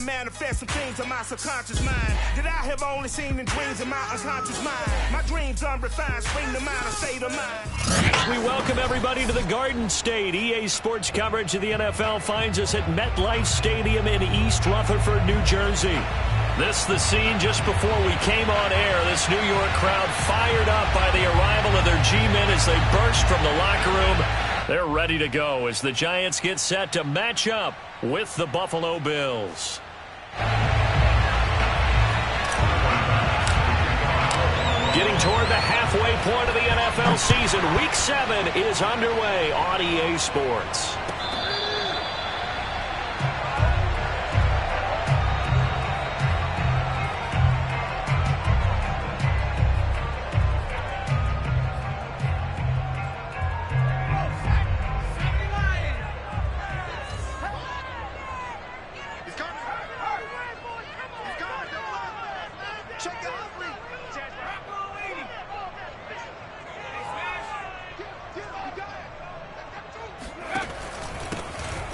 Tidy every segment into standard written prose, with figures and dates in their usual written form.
Manifest some things in my subconscious mind that I have only seen in dreams in my unconscious mind. My dreams unrefined, spring to mind, a state of mind. We welcome everybody to the Garden State. EA Sports coverage of the NFL finds us at MetLife Stadium in East Rutherford, New Jersey. This the scene just before we came on air. This New York crowd fired up by the arrival of their G-men as they burst from the locker room. They're ready to go as the Giants get set to match up with the Buffalo Bills. Getting toward the halfway point of the NFL season, Week 7 is underway on EA Sports.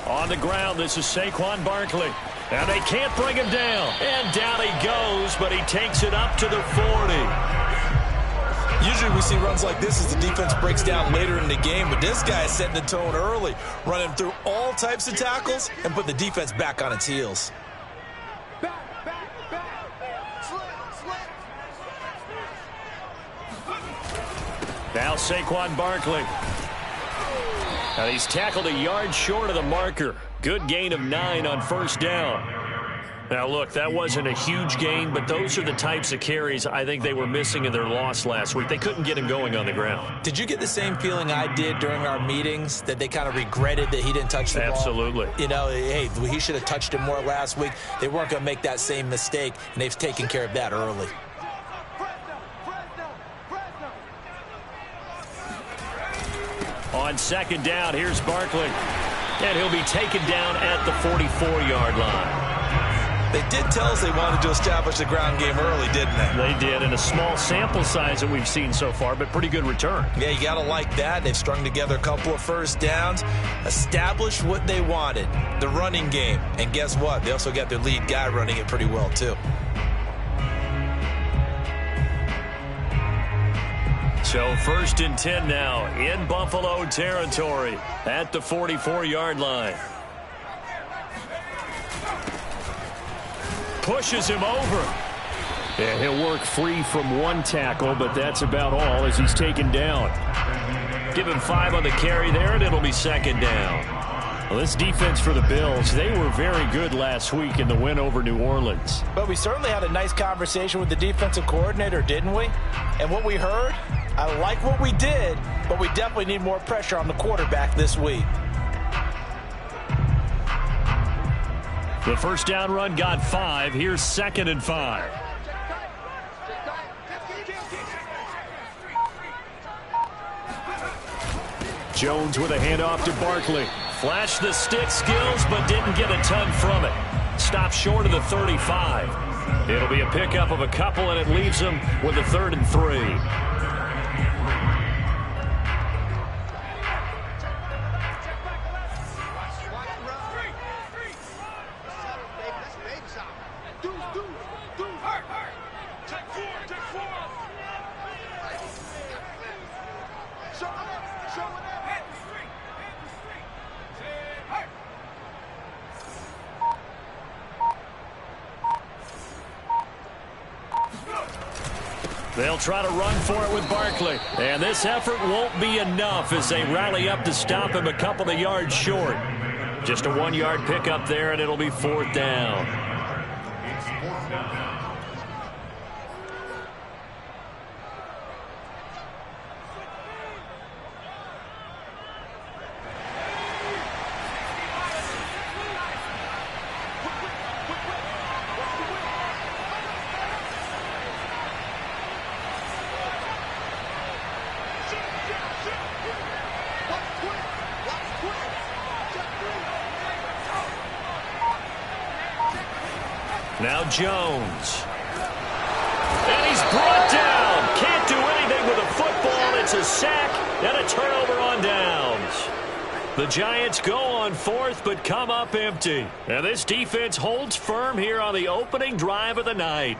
On the ground, this is Saquon Barkley. And they can't bring him down. And down he goes, but he takes it up to the 40. Usually we see runs like this as the defense breaks down later in the game, but this guy is setting the tone early, running through all types of tackles and put the defense back on its heels. Now Saquon Barkley. And he's tackled a yard short of the marker. Good gain of 9 on first down. Now, look, that wasn't a huge gain, but those are the types of carries I think they were missing in their loss last week. They couldn't get him going on the ground. Did you get the same feeling I did during our meetings, that they kind of regretted that he didn't touch the ball? Absolutely. You know, hey, he should have touched him more last week. They weren't going to make that same mistake, and they've taken care of that early. On second down, here's Barkley. And he'll be taken down at the 44-yard line. They did tell us they wanted to establish the ground game early, didn't they? They did, in a small sample size that we've seen so far, but pretty good return. Yeah, you got to like that. They've strung together a couple of first downs, established what they wanted, the running game. And guess what? They also got their lead guy running it pretty well, too. So 1st and 10 now in Buffalo territory at the 44-yard line. Pushes him over. And he'll work free from one tackle, but that's about all as he's taken down. Give him 5 on the carry there, and it'll be second down. Well, this defense for the Bills, they were very good last week in the win over New Orleans. But we certainly had a nice conversation with the defensive coordinator, didn't we? And what we heard, I like what we did, but we definitely need more pressure on the quarterback this week. The first down run got 5. Here's 2nd and 5. Jones with a handoff to Barkley. Flashed the stick skills, but didn't get a ton from it. Stopped short of the 35. It'll be a pickup of a couple, and it leaves them with a 3rd and 3. They'll try to run for it with Barkley. And this effort won't be enough as they rally up to stop him a couple of yards short. Just a 1-yard pickup there, and it'll be 4th down. Now Jones. And he's brought down. Can't do anything with a football. It's a sack and a turnover on downs. The Giants go on fourth but come up empty. And this defense holds firm here on the opening drive of the night.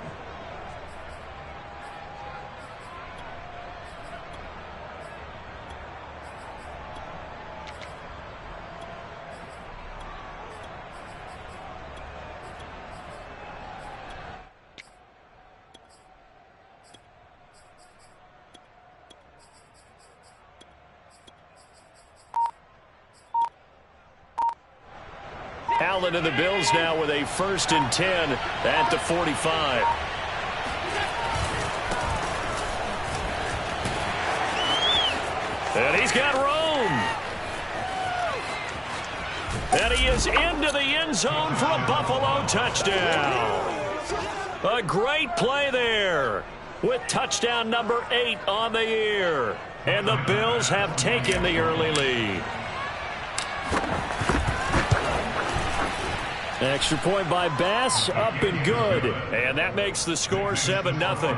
Allen and the Bills now with a 1st and 10 at the 45. And he's got room. And he is into the end zone for a Buffalo touchdown. A great play there with touchdown number 8 on the year. And the Bills have taken the early lead. Extra point by Bass, up and good. And that makes the score 7-0.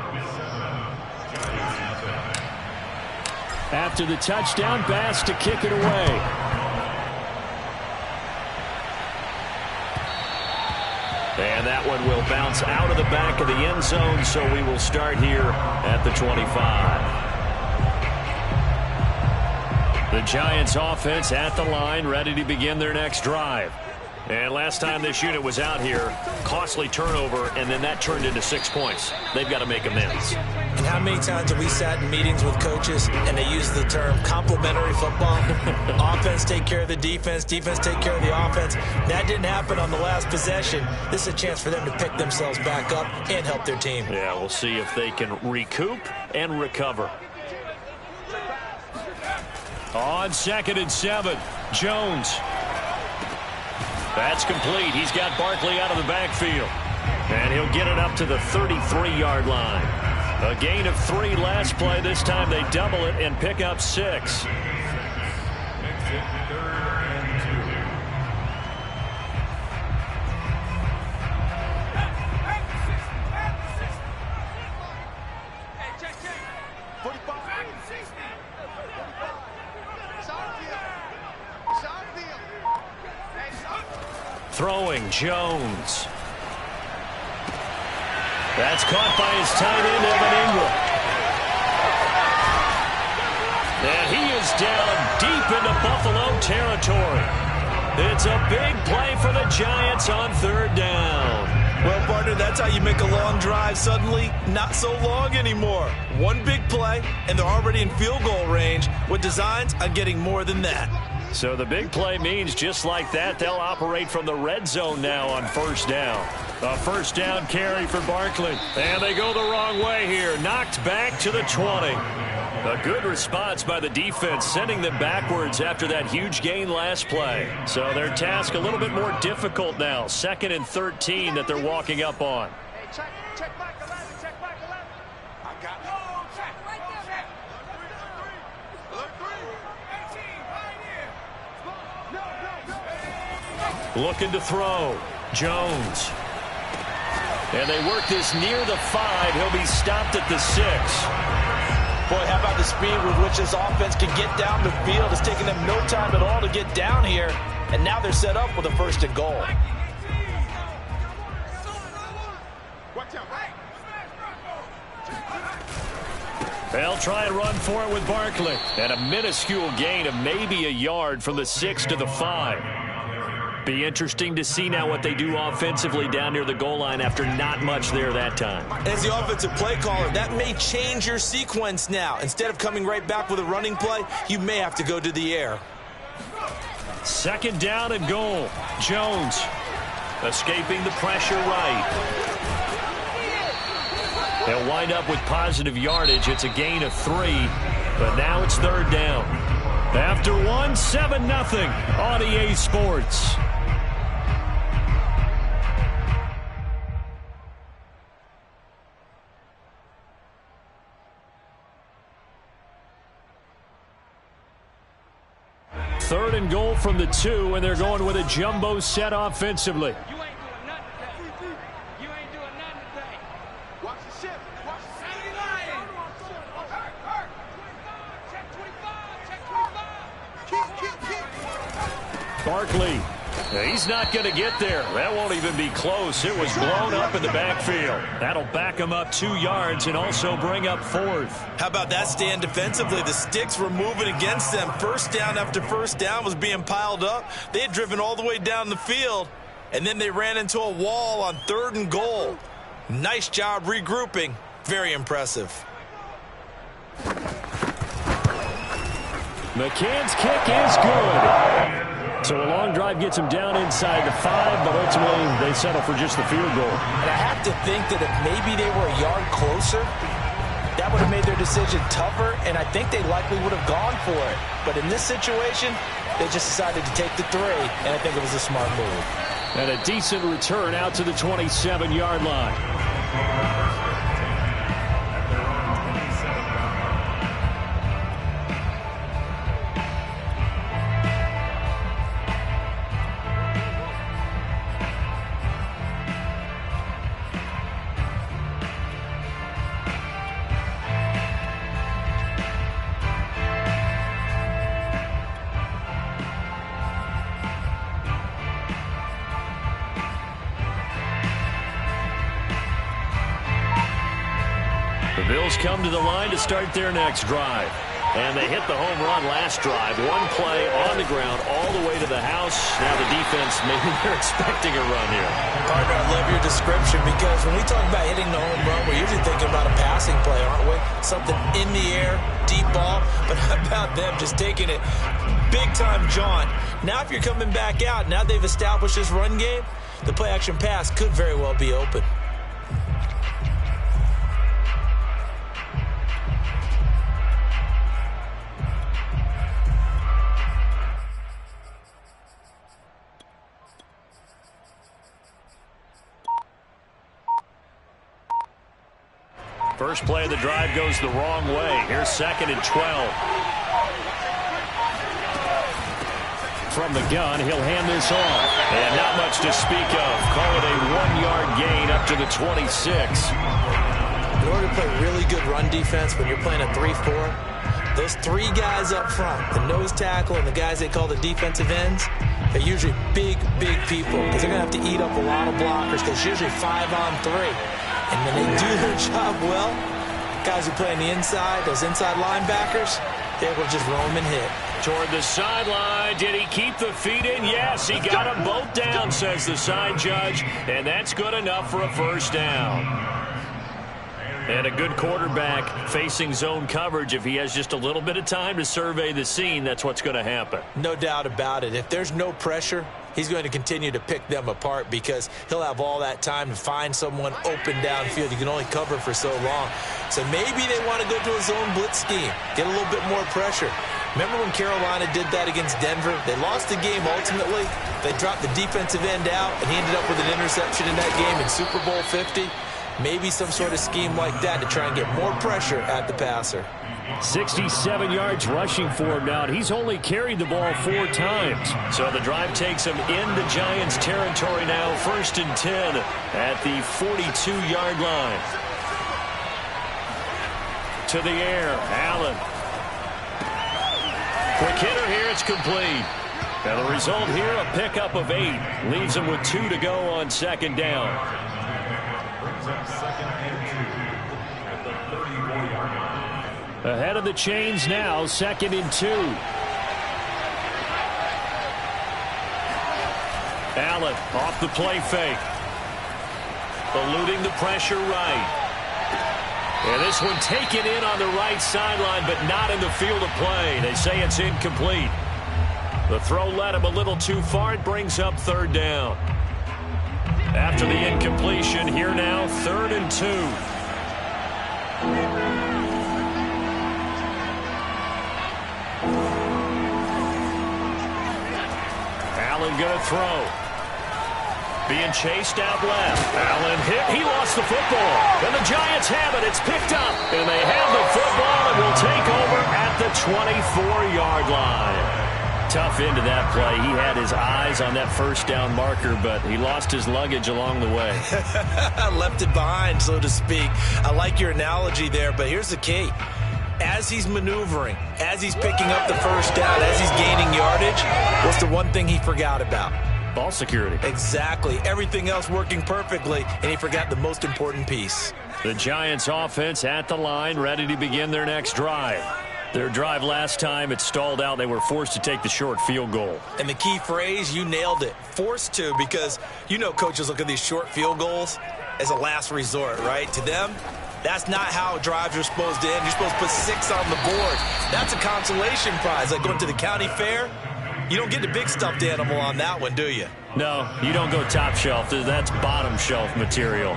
After the touchdown, Bass to kick it away. And that one will bounce out of the back of the end zone, so we will start here at the 25. The Giants offense at the line, ready to begin their next drive. And last time this unit was out here, costly turnover, and then that turned into 6 points. They've got to make amends. And how many times have we sat in meetings with coaches and they use the term complementary football? Offense take care of the defense, defense take care of the offense. That didn't happen on the last possession. This is a chance for them to pick themselves back up and help their team. Yeah, we'll see if they can recoup and recover. On 2nd and 7, Jones. That's complete. He's got Barkley out of the backfield. And he'll get it up to the 33-yard line. A gain of 3 last play. This time they double it and pick up 6. Throwing, Jones. That's caught by his tight end, Evan Ingram. And he is down deep into Buffalo territory. It's a big play for the Giants on 3rd down. Well, partner, that's how you make a long drive suddenly not so long anymore. One big play, and they're already in field goal range with designs on getting more than that. So the big play means just like that, they'll operate from the red zone now on 1st down. A 1st down carry for Barkley. And they go the wrong way here. Knocked back to the 20. A good response by the defense, sending them backwards after that huge gain last play. So their task a little bit more difficult now. 2nd and 13 that they're walking up on. Check back 11, check back 11. I got it. Oh, check right there. Check. Alert 3. 18, right here. No. Looking to throw. Jones. And they work this near the 5. He'll be stopped at the 6. Boy, how about the speed with which this offense can get down the field? It's taking them no time at all to get down here. And now they're set up with a 1st and goal. They'll try and run for it with Barkley. And a minuscule gain of maybe a yard from the 6 to the 5. Be interesting to see now what they do offensively down near the goal line after not much there that time. As the offensive play caller, that may change your sequence now. Instead of coming right back with a running play, you may have to go to the air. 2nd down and goal. Jones escaping the pressure right. They'll wind up with positive yardage. It's a gain of 3, but now it's 3rd down. After 1, 7-0 on EA Sports. Third and goal from the 2, and they're going with a jumbo set offensively. You ain't doing nothing today. You ain't doing nothing today. Watch the ship. Watch the city line. Hurt. Check 25. Check 25. Keep. Barkley. He's not going to get there. That won't even be close. It was blown up in the backfield. That'll back him up 2 yards and also bring up 4th. How about that stand defensively? The sticks were moving against them. First down after first down was being piled up. They had driven all the way down the field, and then they ran into a wall on 3rd and goal. Nice job regrouping. Very impressive. McCann's kick is good. So a long drive gets him down inside the 5, but ultimately they settle for just the field goal. And I have to think that if maybe they were a yard closer, that would have made their decision tougher, and I think they likely would have gone for it. But in this situation, they just decided to take the 3, and I think it was a smart move. And a decent return out to the 27-yard line. The Bills come to the line to start their next drive. And they hit the home run last drive. One play on the ground all the way to the house. Now the defense, maybe they're expecting a run here. Partner, I love your description because when we talk about hitting the home run, we're usually thinking about a passing play, aren't we? Something in the air, deep ball. But how about them just taking it big-time jaunt? Now if you're coming back out, now they've established this run game, the play-action pass could very well be open. First play of the drive goes the wrong way. Here's 2nd and 12. From the gun, he'll hand this off. And not much to speak of. Call it a 1-yard gain up to the 26. In order to play really good run defense when you're playing a 3-4, those 3 guys up front, the nose tackle and the guys they call the defensive ends, they're usually big, big people because they're going to have to eat up a lot of blockers because it's usually 5-on-3. And when they do their job well, guys who play on the inside, those inside linebackers, they will just roam and hit. Toward the sideline. Did he keep the feet in? Yes, he got them both down, says the side judge. And that's good enough for a first down. And a good quarterback facing zone coverage. If he has just a little bit of time to survey the scene, that's what's going to happen. No doubt about it. If there's no pressure, he's going to continue to pick them apart because he'll have all that time to find someone open downfield. You can only cover for so long. So maybe they want to go to a zone blitz scheme, get a little bit more pressure. Remember when Carolina did that against Denver? They lost the game ultimately. They dropped the defensive end out, and he ended up with an interception in that game in Super Bowl 50. Maybe some sort of scheme like that to try and get more pressure at the passer. 67 yards rushing for him now, and he's only carried the ball 4 times. So the drive takes him into Giants territory now, 1st and 10 at the 42-yard line. To the air, Allen. Quick hitter here, it's complete. And the result here, a pickup of 8. Leaves him with 2 to go on 2nd down. Ahead of the chains now, 2nd and 2. Allen off the play fake. Eluding the pressure right. And this one taken in on the right sideline, but not in the field of play. They say it's incomplete. The throw led him a little too far. It brings up 3rd down. After the incompletion, here now, 3rd and 2. Allen going to throw. Being chased out left. Allen hit. He lost the football. And the Giants have it. It's picked up. And they have the football and will take over at the 24-yard line. Tough into that play. He had his eyes on that 1st down marker, but he lost his luggage along the way. Left it behind, so to speak. I like your analogy there, but here's the key. As he's maneuvering, as he's picking up the first down, as he's gaining yardage, what's the one thing he forgot about? Ball security. Exactly. Everything else working perfectly, and he forgot the most important piece. The Giants offense at the line, ready to begin their next drive. Their drive last time, it stalled out. They were forced to take the short field goal. And the key phrase, you nailed it, forced to, because you know coaches look at these short field goals as a last resort, right? To them, that's not how drives are supposed to end. You're supposed to put 6 on the board. That's a consolation prize, like going to the county fair. You don't get the big stuffed animal on that one, do you? No, you don't go top shelf. That's bottom shelf material.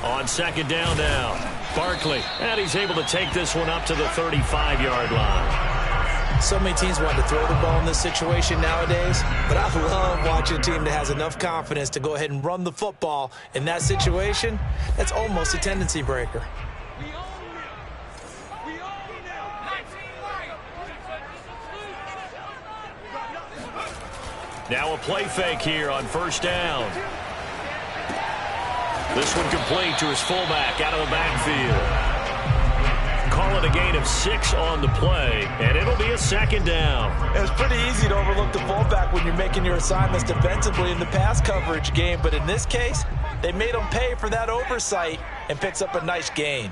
On second down now, Barkley. And he's able to take this one up to the 35-yard line. So many teams want to throw the ball in this situation nowadays, but I love watching a team that has enough confidence to go ahead and run the football. In that situation, that's almost a tendency breaker. Now a play fake here on first down. This one complete to his fullback out of the backfield. Call it a gain of 6 on the play, and it'll be a second down. It's pretty easy to overlook the fullback when you're making your assignments defensively in the pass coverage game, but in this case, they made him pay for that oversight and picks up a nice gain.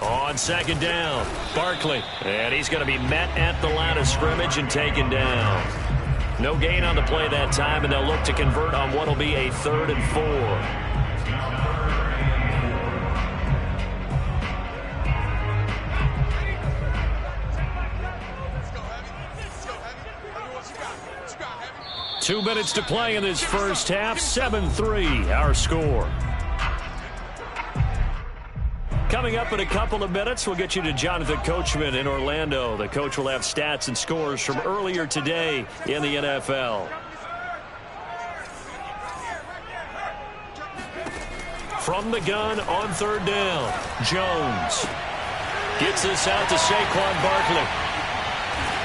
On second down, Barkley, and he's going to be met at the line of scrimmage and taken down. No gain on the play that time, and they'll look to convert on what will be a 3rd and 4. Two minutes to play in this first half. 7-3, our score. Coming up in a couple of minutes, we'll get you to Jonathan Coachman in Orlando. The coach will have stats and scores from earlier today in the NFL. From the gun on third down, Jones gets this out to Saquon Barkley.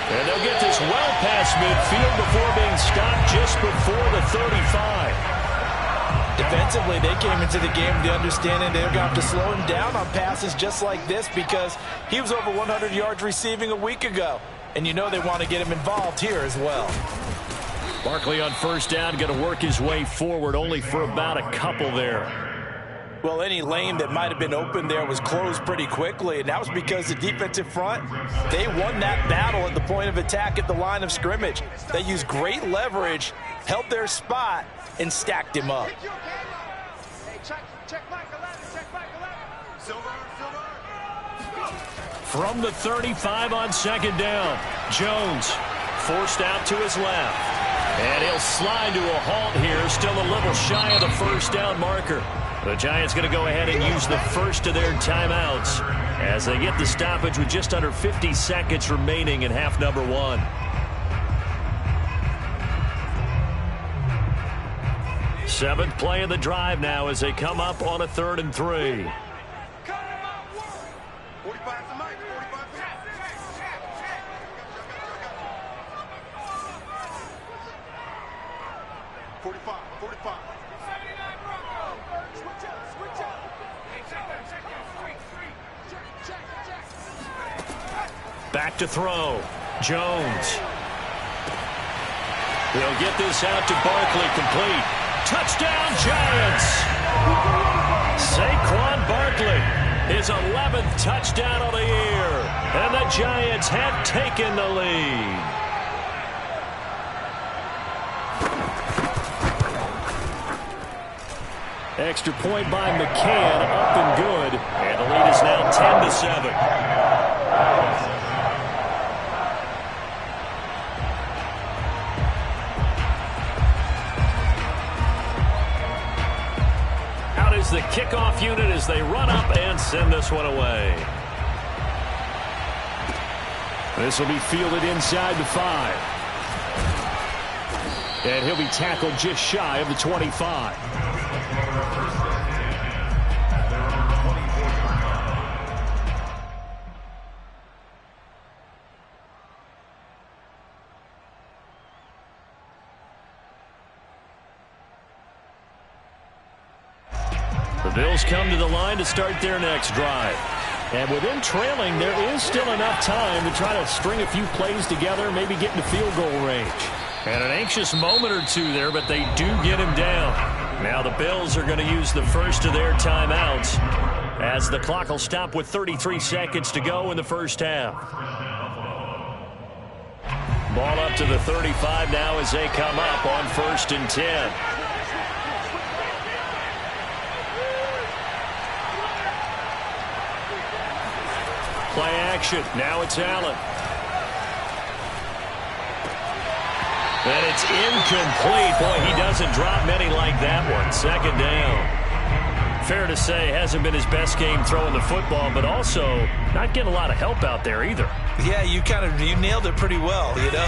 And they'll get this well past midfield before being stopped just before the 35. Defensively, they came into the game with the understanding they're going to have to slow him down on passes just like this because he was over 100 yards receiving a week ago. And you know they want to get him involved here as well. Barkley on first down, going to work his way forward only for about a couple there. Well, any lane that might have been open there was closed pretty quickly, and that was because the defensive front, they won that battle at the point of attack at the line of scrimmage. They used great leverage, held their spot, and stacked him up. From the 35 on second down, Jones forced out to his left. And he'll slide to a halt here, still a little shy of the first down marker. The Giants going to go ahead and use the first of their timeouts as they get the stoppage with just under 50 seconds remaining in half number 1. Seventh play of the drive now as they come up on a 3rd and 3. Back to throw. Jones. They'll get this out to Barkley, complete. Touchdown, Giants! Saquon Barkley, his 11th touchdown of the year. And the Giants have taken the lead. Extra point by McCann, up and good. And the lead is now 10-7. The kickoff unit as they run up and send this one away. This will be fielded inside the 5. And he'll be tackled just shy of the 25. Bills come to the line to start their next drive. And with them trailing, there is still enough time to try to string a few plays together, maybe get into field goal range. And an anxious moment or two there, but they do get him down. Now the Bills are going to use the first of their timeouts as the clock will stop with 33 seconds to go in the first half. Ball up to the 35 now as they come up on 1st and 10. Play action. Now it's Allen. And it's incomplete. Boy, he doesn't drop many like that one. 2nd down. Fair to say, hasn't been his best game throwing the football, but also not getting a lot of help out there either. Yeah, you nailed it pretty well, you know.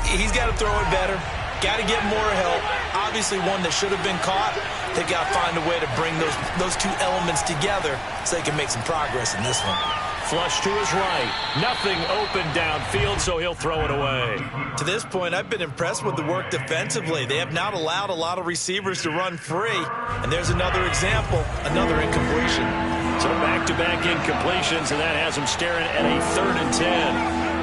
He's got to throw it better. Got to get more help. Obviously one that should have been caught. They got to find a way to bring those two elements together so they can make some progress in this one. Flush to his right. Nothing open downfield, so he'll throw it away. To this point, I've been impressed with the work defensively. They have not allowed a lot of receivers to run free. And there's another example, another incompletion. So back-to-back incompletions, and that has him staring at a 3rd and 10.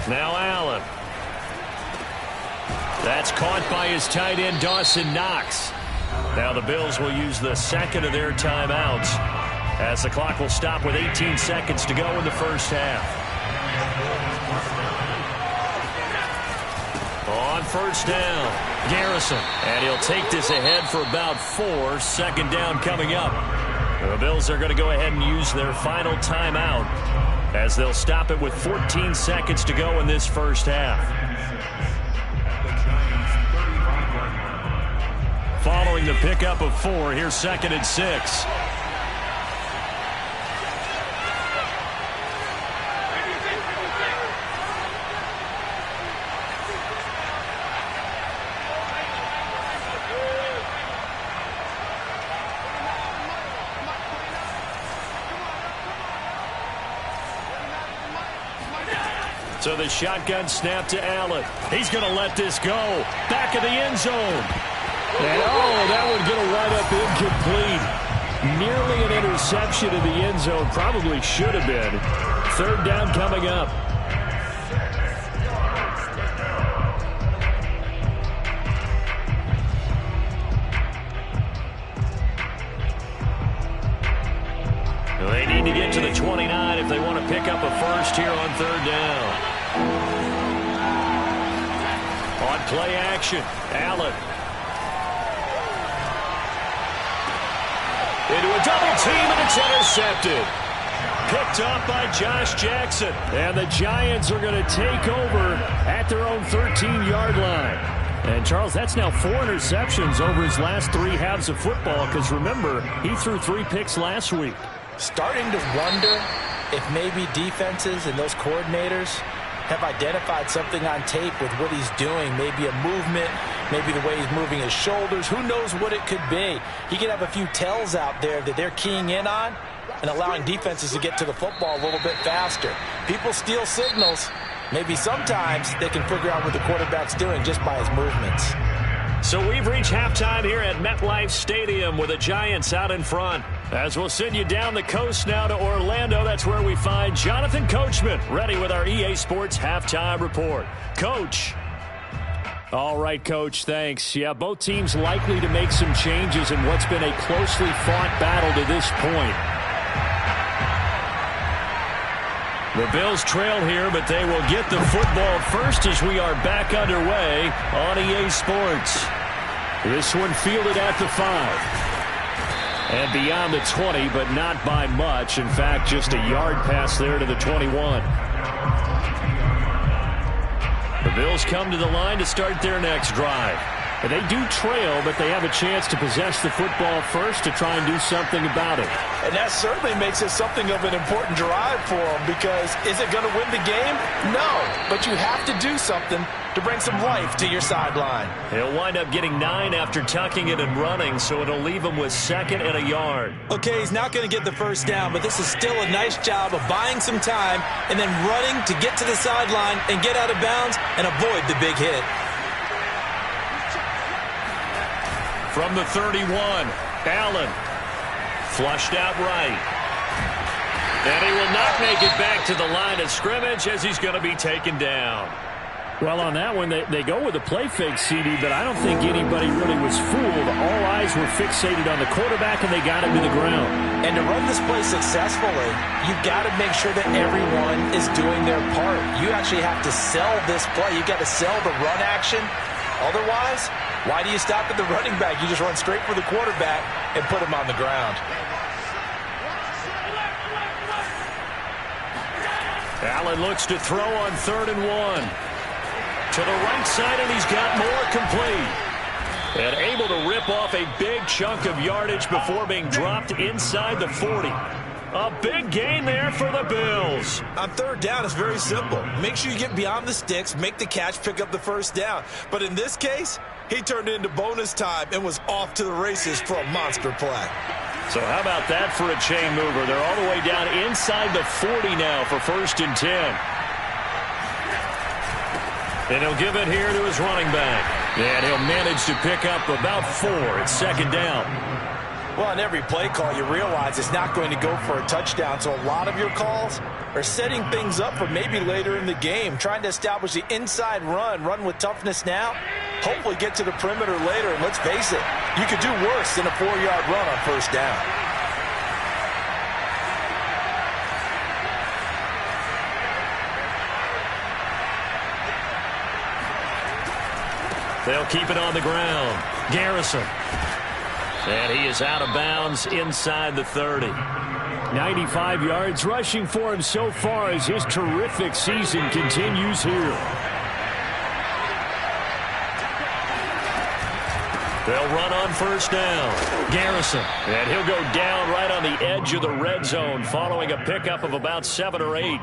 Now Allen. That's caught by his tight end, Dawson Knox. Now the Bills will use the second of their timeouts as the clock will stop with 18 seconds to go in the first half. On 1st down, Garrison. And he'll take this ahead for about 4. 2nd down coming up. The Bills are going to go ahead and use their final timeout as they'll stop it with 14 seconds to go in this first half. Following the pickup of 4, here's 2nd and 6. So the shotgun snap to Allen. He's going to let this go. Back of the end zone. And that one going to wind up incomplete. Nearly an interception in the end zone. Probably should have been. 3rd down coming up. They need to get to the 29 if they want to pick up a first here on 3rd down. On play action, Allen. Into a double team, and it's intercepted. Picked off by Josh Jackson. And the Giants are going to take over at their own 13-yard line. And, Charles, that's now 4 interceptions over his last 3 halves of football because, remember, he threw 3 picks last week. Starting to wonder if maybe defenses and those coordinators have identified something on tape with what he's doing. Maybe a movement, maybe the way he's moving his shoulders. Who knows what it could be? He could have a few tells out there that they're keying in on and allowing defenses to get to the football a little bit faster. People steal signals. Maybe sometimes they can figure out what the quarterback's doing just by his movements. So we've reached halftime here at MetLife Stadium with the Giants out in front. As we'll send you down the coast now to Orlando, that's where we find Jonathan Coachman ready with our EA Sports Halftime Report. Coach. All right, Coach, thanks. Yeah, both teams likely to make some changes in what's been a closely fought battle to this point. The Bills trail here, but they will get the football first as we are back underway on EA Sports. This one fielded at the 5. And beyond the 20, but not by much. In fact, just a yard pass there to the 21. The Bills come to the line to start their next drive. And they do trail, but they have a chance to possess the football first to try and do something about it. And that certainly makes it something of an important drive for them because is it going to win the game? No, but you have to do something to bring some life to your sideline. He'll wind up getting 9 after tucking it and running, so it'll leave him with 2nd and a yard. Okay, he's not going to get the first down, but this is still a nice job of buying some time and then running to get to the sideline and get out of bounds and avoid the big hit. From the 31, Allen flushed out right. And he will not make it back to the line of scrimmage as he's going to be taken down. Well, on that one, they go with a play fake, CD, but I don't think anybody really was fooled. All eyes were fixated on the quarterback, and they got him to the ground. And to run this play successfully, you've got to make sure that everyone is doing their part. You actually have to sell this play. You've got to sell the run action. Otherwise, why do you stop at the running back? You just run straight for the quarterback and put him on the ground. Allen looks to throw on 3rd and 1. To the right side, and he's got more complete. And able to rip off a big chunk of yardage before being dropped inside the 40. A big gain there for the Bills. On 3rd down, it's very simple. Make sure you get beyond the sticks, make the catch, pick up the first down. But in this case, he turned it into bonus time and was off to the races for a monster play. So how about that for a chain mover? They're all the way down inside the 40 now for 1st and 10. And he'll give it here to his running back. And he'll manage to pick up about 4. It's 2nd down. Well, on every play call, you realize it's not going to go for a touchdown. So a lot of your calls are setting things up for maybe later in the game, trying to establish the inside run with toughness now, hopefully get to the perimeter later. And let's face it, you could do worse than a 4-yard run on 1st down. They'll keep it on the ground. Garrison. And he is out of bounds inside the 30. 95 yards rushing for him so far as his terrific season continues here. They'll run on 1st down. Garrison. And he'll go down right on the edge of the red zone following a pickup of about 7 or 8.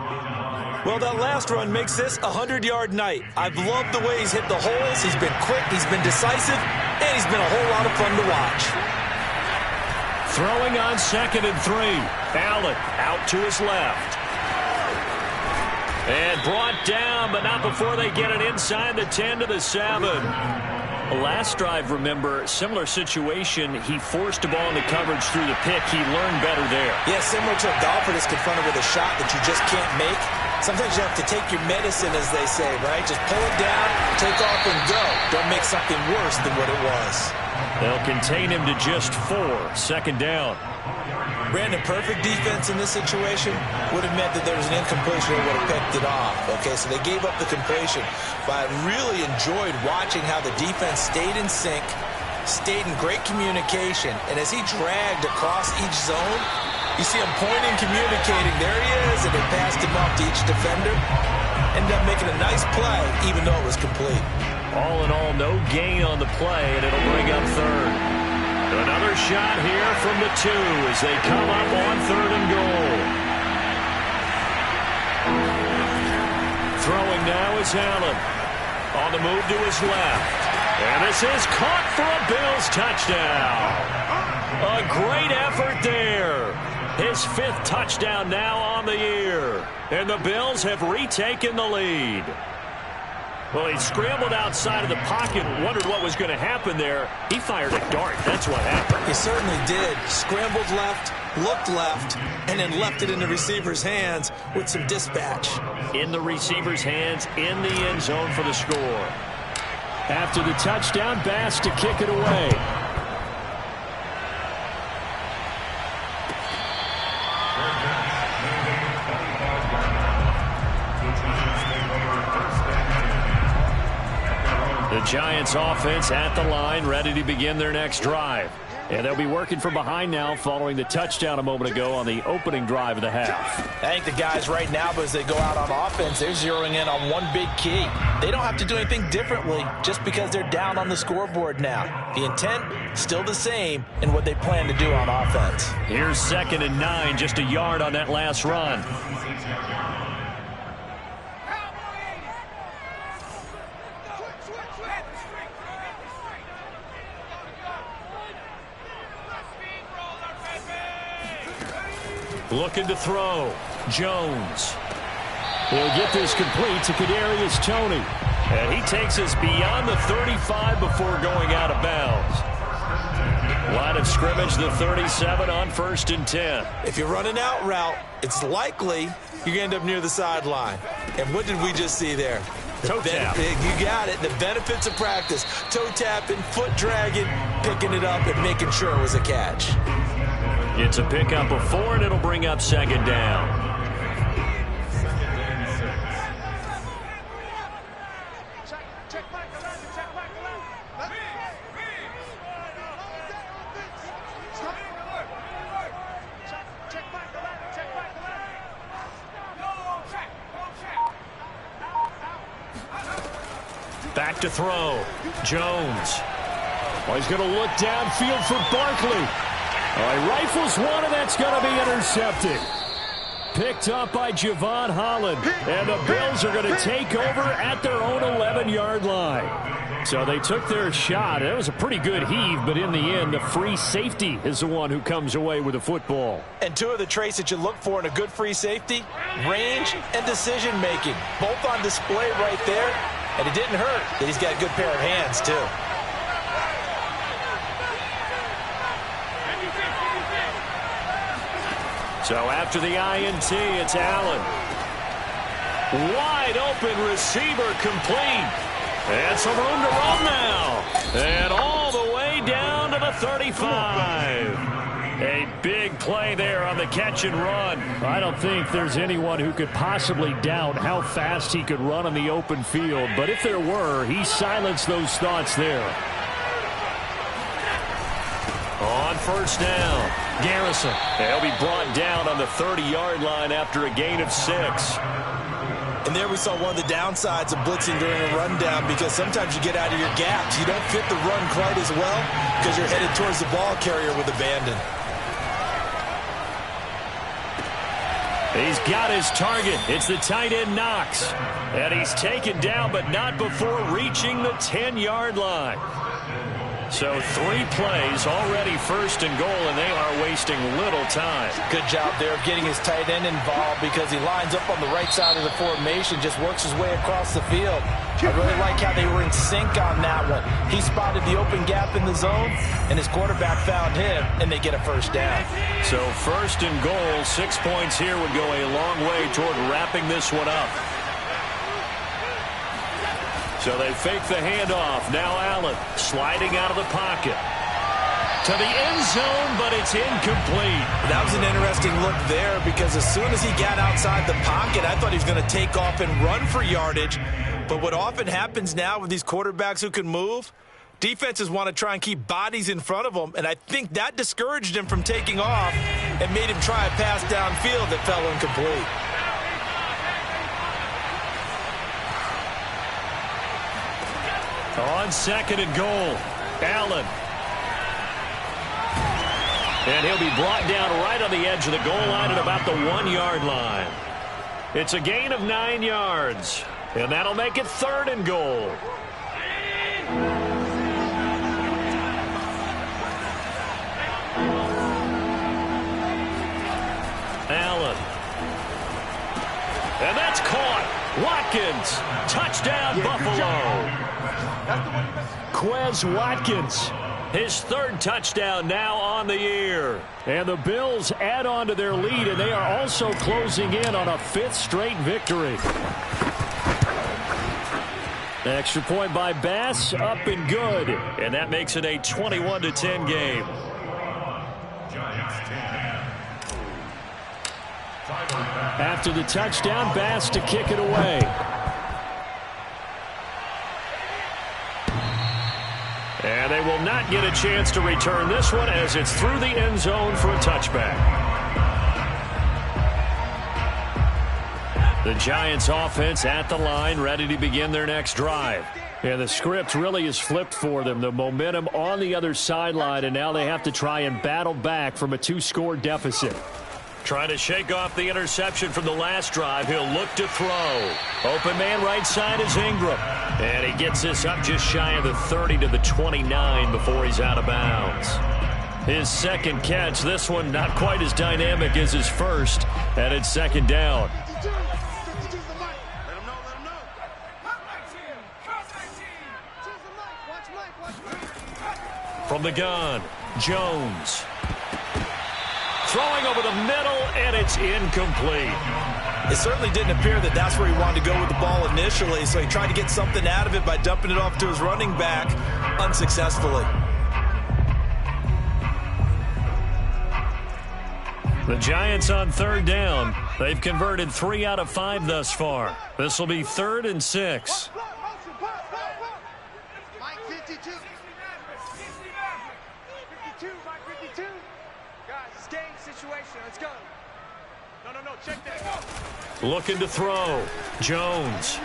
Well, that last run makes this a 100-yard night. I've loved the way he's hit the holes. He's been quick, he's been decisive, and he's been a whole lot of fun to watch. Throwing on 2nd and 3. Allen out to his left. And brought down, but not before they get it inside the 10 to the 7. Last drive, remember, similar situation. He forced a ball into coverage through the pick. He learned better there. Yeah, similar to a golfer that's confronted with a shot that you just can't make. Sometimes you have to take your medicine, as they say, right? Just pull it down, take off, and go. Don't make something worse than what it was. They'll contain him to just 4. 2nd down. Brandon, perfect defense in this situation would have meant that there was an incompletion and would have picked it off. Okay, so they gave up the completion. But I really enjoyed watching how the defense stayed in sync, stayed in great communication, and as he dragged across each zone, you see him pointing, communicating. There he is, and they passed him off to each defender. Ended up making a nice play, even though it was complete. All in all, no gain on the play, and it'll bring up 3rd. Another shot here from the 2 as they come up on 3rd and goal. Throwing now is Allen. On the move to his left. And this is caught for a Bills touchdown. A great effort there. His 5th touchdown now on the year. And the Bills have retaken the lead. Well, he scrambled outside of the pocket and wondered what was going to happen there. He fired a dart. That's what happened. He certainly did. Scrambled left, looked left, and then left it in the receiver's hands with some dispatch. In the receiver's hands, in the end zone for the score. After the touchdown, Bass to kick it away. The Giants offense at the line, ready to begin their next drive. And they'll be working from behind now following the touchdown a moment ago on the opening drive of the half. I think the guys right now, as they go out on offense, they're zeroing in on one big key. They don't have to do anything differently just because they're down on the scoreboard now. The intent, still the same in what they plan to do on offense. Here's 2nd and 9, just a yard on that last run. Looking to throw. Jones. He'll get this complete to Kadarius Toney. And he takes us beyond the 35 before going out of bounds. Line of scrimmage, the 37 on 1st and 10. If you run an out route, it's likely you're going to end up near the sideline. And what did we just see there? Toe tap. You got it. The benefits of practice. Toe tapping, foot dragging, picking it up, and making sure it was a catch. It's a pickup of 4, and it'll bring up 2nd down. Back to throw. Jones. Oh, he's going to look downfield for Barkley. Oh, he rifles one, and that's going to be intercepted. Picked up by Javon Holland. And the Bills are going to take over at their own 11-yard line. So they took their shot. It was a pretty good heave, but in the end, the free safety is the one who comes away with the football. And two of the traits that you look for in a good free safety, range and decision-making. Both on display right there. And it didn't hurt that he's got a good pair of hands, too. So after the INT, it's Allen. Wide open receiver complete. And some room to run now. And all the way down to the 35. A big play there on the catch and run. I don't think there's anyone who could possibly doubt how fast he could run on the open field. But if there were, he silenced those thoughts there. On 1st down, Garrison. He'll be brought down on the 30-yard line after a gain of 6. And there we saw one of the downsides of blitzing during a rundown, because sometimes you get out of your gaps. You don't fit the run quite as well because you're headed towards the ball carrier with abandon. He's got his target. It's the tight end Knox. And he's taken down, but not before reaching the 10-yard line. So 3 plays, already 1st and goal, and they are wasting little time. Good job there of getting his tight end involved, because he lines up on the right side of the formation, just works his way across the field. I really like how they were in sync on that one. He spotted the open gap in the zone, and his quarterback found him, and they get a 1st down. So 1st and goal, 6 points here would go a long way toward wrapping this one up. So they fake the handoff. Now Allen sliding out of the pocket to the end zone, but it's incomplete. That was an interesting look there, because as soon as he got outside the pocket, I thought he was going to take off and run for yardage. But what often happens now with these quarterbacks who can move, defenses want to try and keep bodies in front of them, and I think that discouraged him from taking off and made him try a pass downfield that fell incomplete. On 2nd and goal, Allen. And he'll be brought down right on the edge of the goal line at about the 1-yard line. It's a gain of 9 yards, and that'll make it 3rd and goal. Allen. And that's caught. Watkins. Touchdown, Buffalo. Quez Watkins, his 3rd touchdown now on the year. And the Bills add on to their lead, and they are also closing in on a 5th straight victory. Extra point by Bass, up and good. And that makes it a 21-10 game. After the touchdown, Bass to kick it away. And they will not get a chance to return this one, as it's through the end zone for a touchback. The Giants offense at the line, ready to begin their next drive. And the script really is flipped for them. The momentum on the other sideline, and now they have to try and battle back from a 2-score deficit. Trying to shake off the interception from the last drive. He'll look to throw. Open man right side is Ingram. And he gets this up just shy of the 30 to the 29 before he's out of bounds. his second catch. This one not quite as dynamic as his first, and it's second down. From the gun, Jones. Throwing over the middle, and it's incomplete. It certainly didn't appear that that's where he wanted to go with the ball initially, so he tried to get something out of it by dumping it off to his running back unsuccessfully. The Giants on third down. They've converted 3 out of 5 thus far. This will be 3rd and 6. Mike 52. 52, Mike 52. Guys, it's game situation. Let's go. No, check that. Looking to throw. Jones.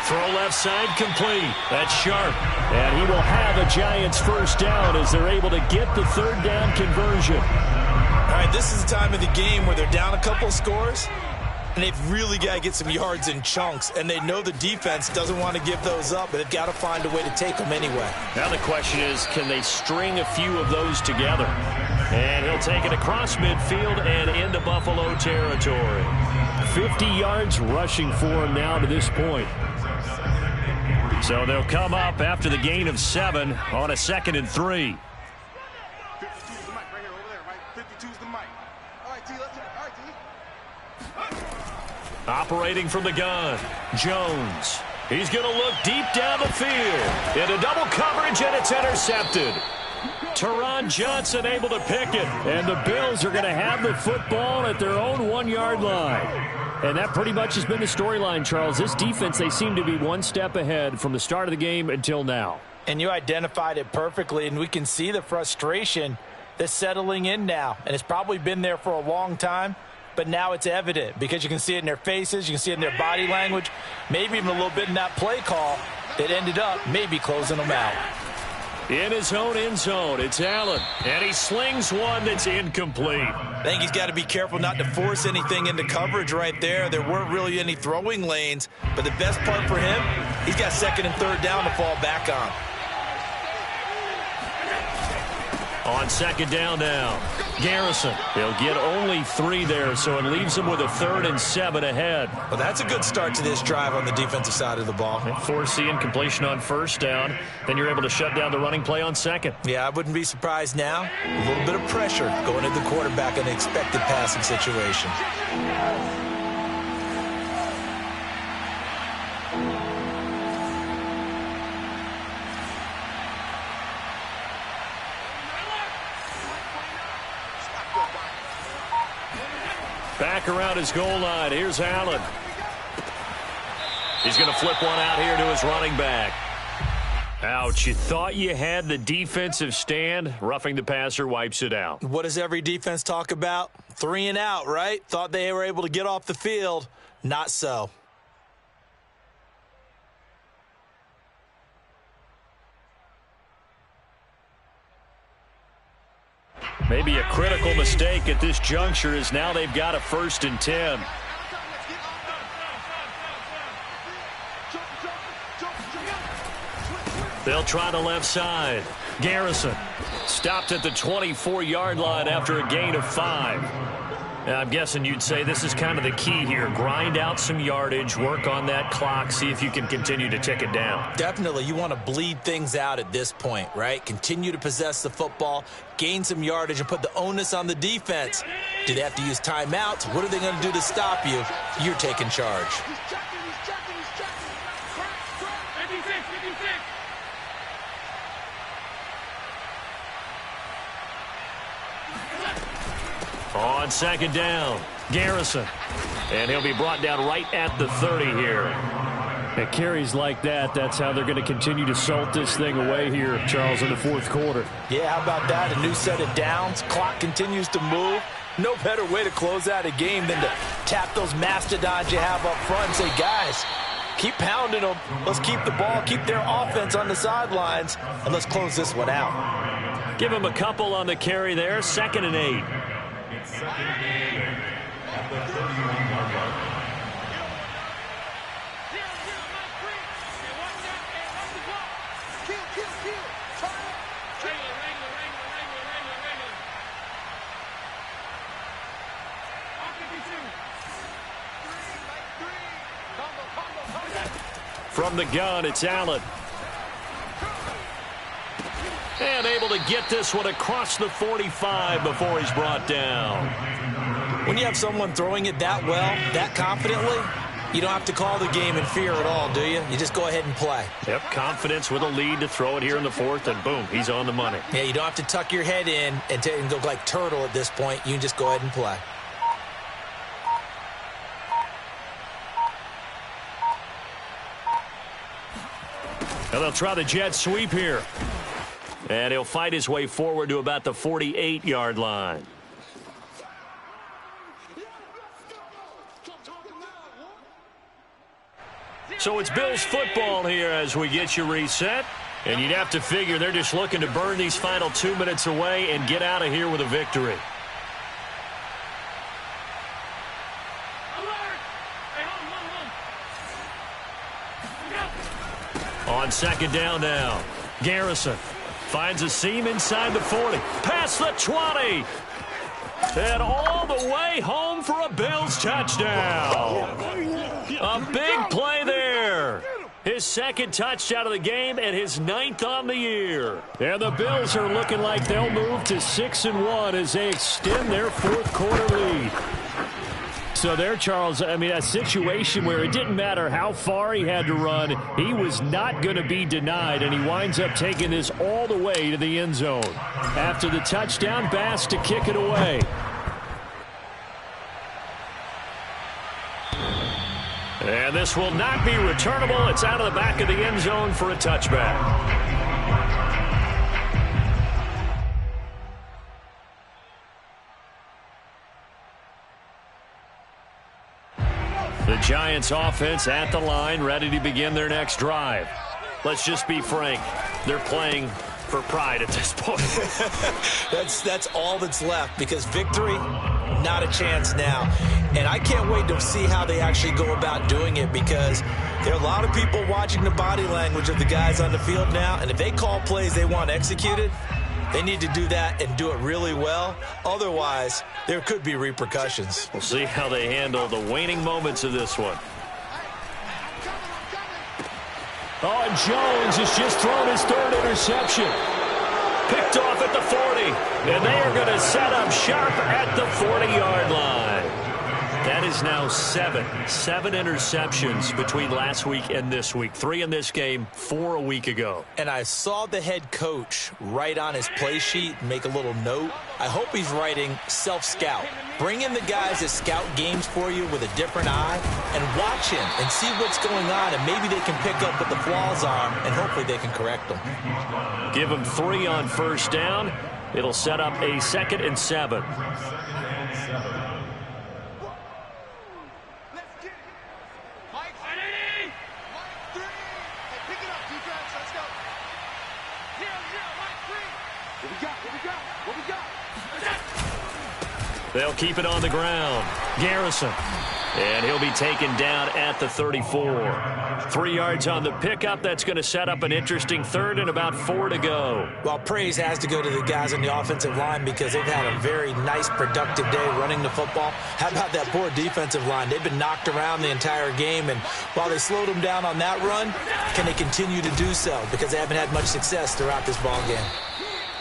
Throw left side complete. That's sharp. And he will have a Giants first down as they're able to get the third down conversion. All right, this is the time of the game where they're down a couple of scores, and they've really got to get some yards in chunks, and they know the defense doesn't want to give those up, but they've got to find a way to take them anyway. Now the question is, can they string a few of those together? And he'll take it across midfield and into Buffalo territory. 50 yards rushing for him now to this point. So they'll come up after the gain of 7 on a 2nd and 3. 52's the mic right here, over there, right? 52's the mic. All right, T, let's all right, T. Operating from the gun, Jones. He's going to look deep down the field. Into double coverage, and it's intercepted. Teron Johnson able to pick it. And the Bills are going to have the football at their own 1-yard line. And that pretty much has been the storyline, Charles. This defense, they seem to be one step ahead from the start of the game until now. And you identified it perfectly, and we can see the frustration that's settling in now. And it's probably been there for a long time, but now it's evident because you can see it in their faces, you can see it in their body language, maybe even a little bit in that play call that ended up maybe closing them out. In his own end zone, it's Allen. And he slings one that's incomplete. I think he's got to be careful not to force anything into coverage right there. There weren't really any throwing lanes, but the best part for him, he's got 2nd and 3rd down to fall back on. On 2nd down now, Garrison. He'll get only 3 there, so it leaves him with a 3rd and 7 ahead. Well, that's a good start to this drive on the defensive side of the ball. Force the incompletion on 1st down. Then you're able to shut down the running play on 2nd. Yeah, I wouldn't be surprised now. A little bit of pressure going at the quarterback in an expected passing situation. Back around his goal line. Here's Allen. He's going to flip one out here to his running back. Ouch. You thought you had the defensive stand. Roughing the passer wipes it out. What does every defense talk about? 3 and out, right? Thought they were able to get off the field. Not so. Maybe a critical mistake at this juncture is now they've got a 1st and 10. They'll try the left side. Garrison stopped at the 24-yard line after a gain of 5. Now, I'm guessing you'd say this is kind of the key here. Grind out some yardage, work on that clock, see if you can continue to tick it down. Definitely. You want to bleed things out at this point, right? Continue to possess the football, gain some yardage, and put the onus on the defense. Do they have to use timeouts? What are they going to do to stop you? You're taking charge. On 2nd down, Garrison. And he'll be brought down right at the 30 here. At carries like that, that's how they're going to continue to salt this thing away here, Charles, in the 4th quarter. Yeah, how about that? A new set of downs. Clock continues to move. No better way to close out a game than to tap those mastodons you have up front and say, guys, keep pounding them. Let's keep the ball, keep their offense on the sidelines, and let's close this one out. Give him a couple on the carry there. 2nd and 8. From the gun, it's Allen. And able to get this one across the 45 before he's brought down. When you have someone throwing it that well, that confidently, you don't have to call the game in fear at all, do you? You just go ahead and play. Yep, confidence with a lead to throw it here in the fourth, and boom, he's on the money. Yeah, you don't have to tuck your head in and go like turtle at this point. You can just go ahead and play. Now they'll try the jet sweep here. And he'll fight his way forward to about the 48-yard line. So it's Bills football here as we get you reset. And you'd have to figure they're just looking to burn these final 2 minutes away and get out of here with a victory. On second down now, Garrison finds a seam inside the 40. Past the 20. And all the way home for a Bills touchdown. A big play there. His second touchdown of the game and his 9th on the year. And the Bills are looking like they'll move to 6-1 as they extend their fourth quarter lead. So there, Charles, I mean, a situation where it didn't matter how far he had to run, he was not going to be denied, and he winds up taking this all the way to the end zone. After the touchdown, Bass to kick it away. And this will not be returnable. It's out of the back of the end zone for a touchback. The Giants offense at the line, ready to begin their next drive. Let's just be frank. They're playing for pride at this point. That's all that's left, because victory, not a chance now. And I can't wait to see how they actually go about doing it, because there are a lot of people watching the body language of the guys on the field now, and if they call plays they want executed, they need to do that and do it really well. Otherwise, there could be repercussions. We'll see how they handle the waning moments of this one. Oh, and Jones has just thrown his third interception. Picked off at the 40. And they are going to set up sharp at the 40-yard line. That is now 7 interceptions between last week and this week. 3 in this game, 4 a week ago. And I saw the head coach write on his play sheet, make a little note. I hope he's writing self-scout. Bring in the guys that scout games for you with a different eye and watch him and see what's going on, and maybe they can pick up what the flaws are, and hopefully they can correct them. Give them 3 on first down. It'll set up a 2nd and 7. They'll keep it on the ground. Garrison. And he'll be taken down at the 34. 3 yards on the pickup. That's going to set up an interesting 3rd and about 4 to go. Well, praise has to go to the guys on the offensive line, because they've had a very nice, productive day running the football. How about that poor defensive line? They've been knocked around the entire game, and while they slowed them down on that run, can they continue to do so? Because they haven't had much success throughout this ball game.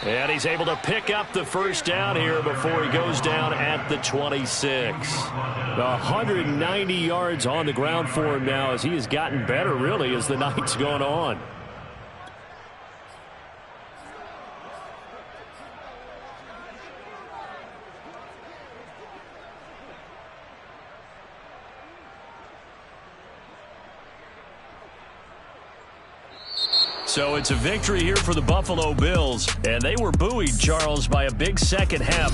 And he's able to pick up the first down here before he goes down at the 26. 190 yards on the ground for him now, as he has gotten better, really, as the night's gone on. So it's a victory here for the Buffalo Bills, and they were buoyed, Charles, by a big second half.